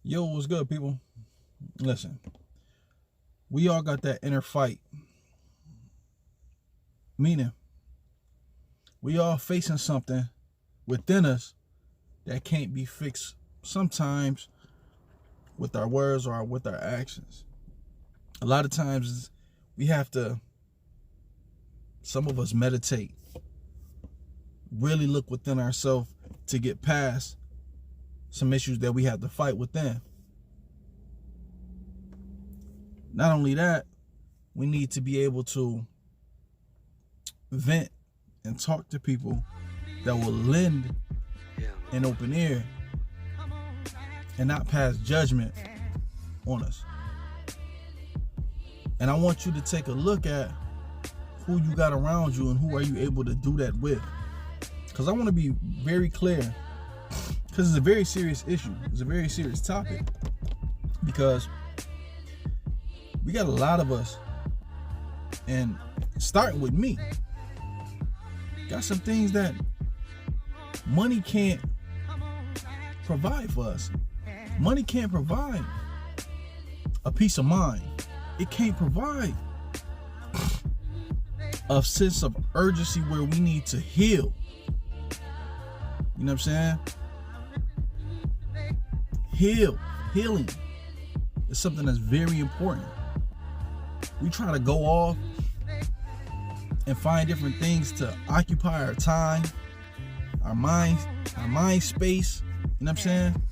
Yo, what's good, people? Listen, we all got that inner fight. Meaning, we all facing something within us that can't be fixed sometimes with our words or with our actions. A lot of times we have to, some of us meditate, really look within ourselves to get past some issues that we have to fight within. Not only that, we need to be able to vent and talk to people that will lend an open ear and not pass judgment on us. And I want you to take a look at who you got around you and who are you able to do that with. Because I want to be very clear, because it's a very serious issue. It's a very serious topic. Because we got a lot of us, and starting with me, got some things that money can't provide for us. Money can't provide a peace of mind. It can't provide a sense of urgency where we need to heal. You know what I'm saying? Healing is something that's very important. We try to go off and find different things to occupy our time, our mind space. You know what I'm saying?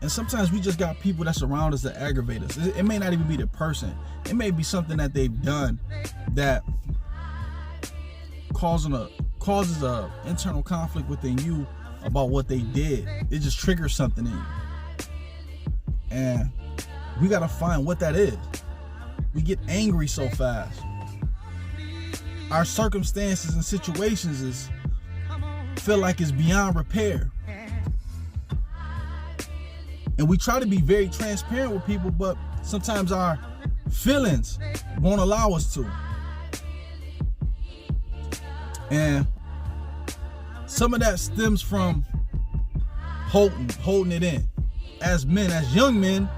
And sometimes we just got people that surround us that aggravate us. It may not even be the person. It may be something that they've done that causes a internal conflict within you about what they did. It just triggers something in you. And we got to find what that is. We get angry so fast. Our circumstances and situations feel like it's beyond repair. And we try to be very transparent with people, but sometimes our feelings won't allow us to. And some of that stems from holding it in. As men, as young men,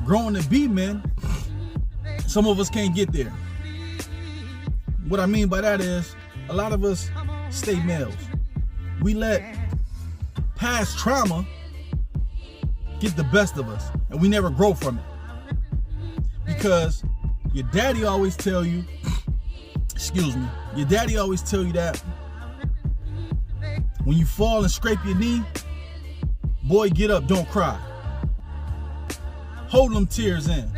growing to be men, some of us can't get there. What I mean by that is, a lot of us stay males. We let past trauma get the best of us, and we never grow from it. Because your daddy always tell you, your daddy always tell you that when you fall and scrape your knee, boy, get up, don't cry. Hold them tears in.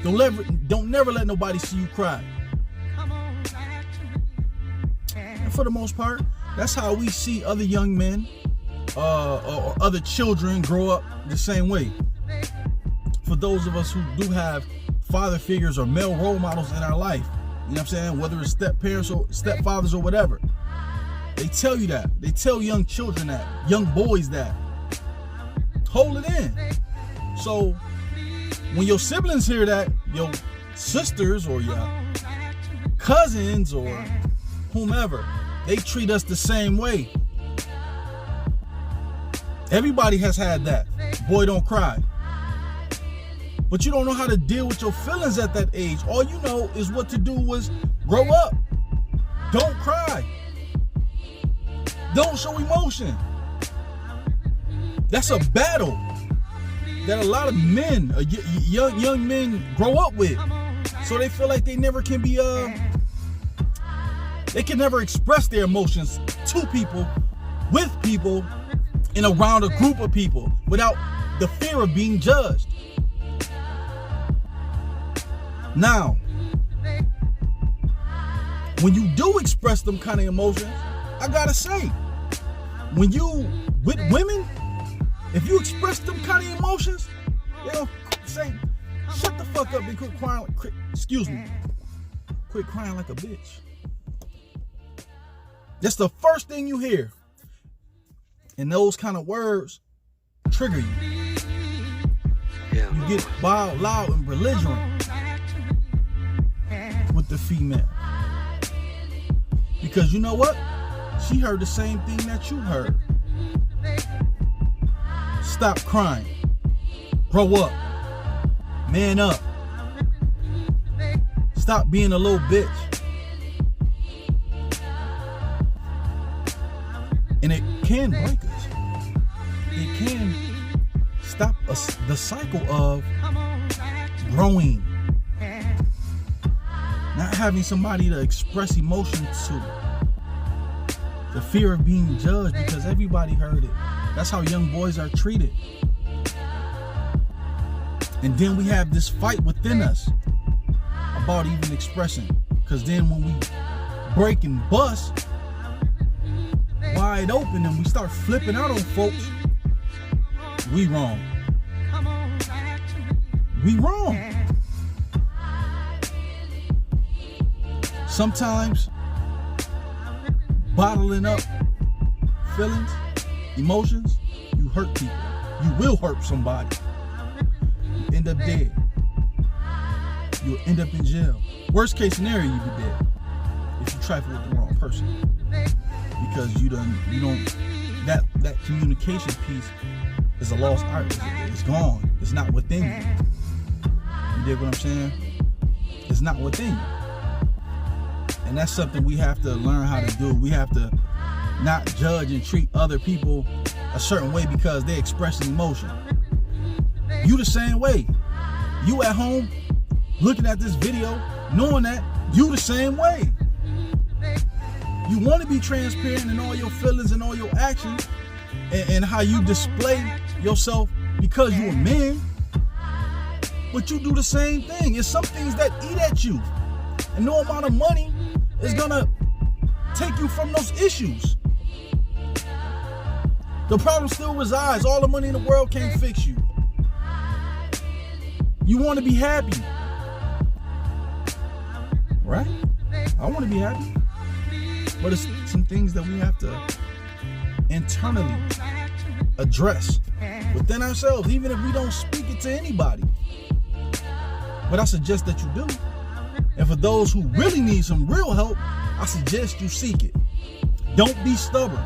Don't never let nobody see you cry. And for the most part, that's how we see other young men or other children grow up the same way. For those of us who do have father figures or male role models in our life, you know what I'm saying? Whether it's step parents or stepfathers or whatever, they tell you that. They tell young children that, young boys that. Hold it in. So when your siblings hear that, your sisters or your cousins or whomever, they treat us the same way. Everybody has had that. Boy, don't cry. But you don't know how to deal with your feelings at that age. All you know is what to do was grow up. Don't cry. Don't show emotion. That's a battle that a lot of men, young men, grow up with. So they feel like they never can be, they can never express their emotions to people, with people, and around a group of people without the fear of being judged. Now, when you do express them kind of emotions, I gotta say, when you with women, if you express them kind of emotions, they'll say, shut the fuck up and quit crying. Quit crying like a bitch. That's the first thing you hear. And those kind of words trigger you. You get wild, loud, and belligerent with the female. Because you know what? She heard the same thing that you heard. Stop crying. Grow up. Man up. Stop being a little bitch. And it can break us. It can stop us, the cycle of growing. Not having somebody to express emotion to. The fear of being judged because everybody heard it. That's how young boys are treated. And then we have this fight within us about even expressing. Because then when we break and bust wide open and we start flipping out on folks, we wrong. We wrong. Sometimes bottling up feelings, emotions, you hurt people. You will hurt somebody. You end up dead. You'll end up in jail. Worst case scenario, you be dead if you trifle with the wrong person. Because you don't that communication piece is a lost art. It's gone. It's not within you. You dig what I'm saying? It's not within you. And that's something we have to learn how to do. We have to not judge and treat other people a certain way because they express an emotion. You the same way. You at home looking at this video, knowing that you the same way. You want to be transparent in all your feelings and all your actions and how you display yourself because you're a man. But you do the same thing. It's some things that eat at you. And no amount of money is gonna take you from those issues. The problem still resides. All the money in the world can't fix you. You want to be happy, right? I want to be happy, but it's some things that we have to internally address within ourselves, even if we don't speak it to anybody. But I suggest that you do. And for those who really need some real help, I suggest you seek it. Don't be stubborn.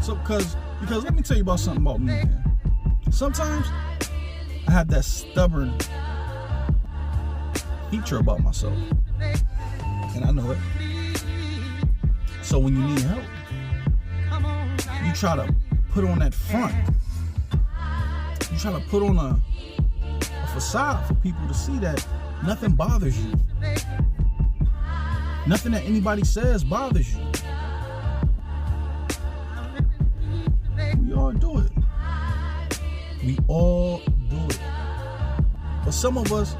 So, because let me tell you about something about me, man. Sometimes I have that stubborn feature about myself, and I know it. So when you need help, you try to put on that front. You try to put on a facade for people to see that nothing bothers you. Nothing that anybody says bothers you. We all do it. We all do it. But some of us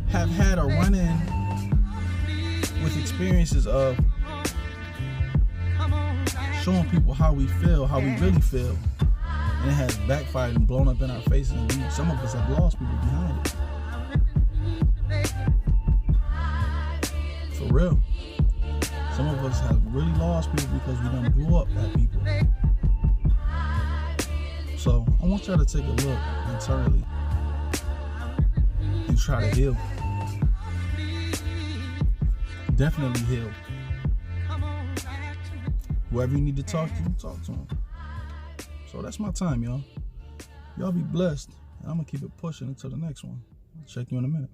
have had a run-in with experiences of showing people how we feel, how we really feel. And it has backfired and blown up in our faces. And some of us have lost people behind it. For real. Some of us have really lost people because we done blew up at people. So I want y'all to take a look internally and try to heal. Definitely heal. Whoever you need to talk to them. So that's my time, y'all. Y'all be blessed. And I'm going to keep it pushing until the next one. I'll check you in a minute.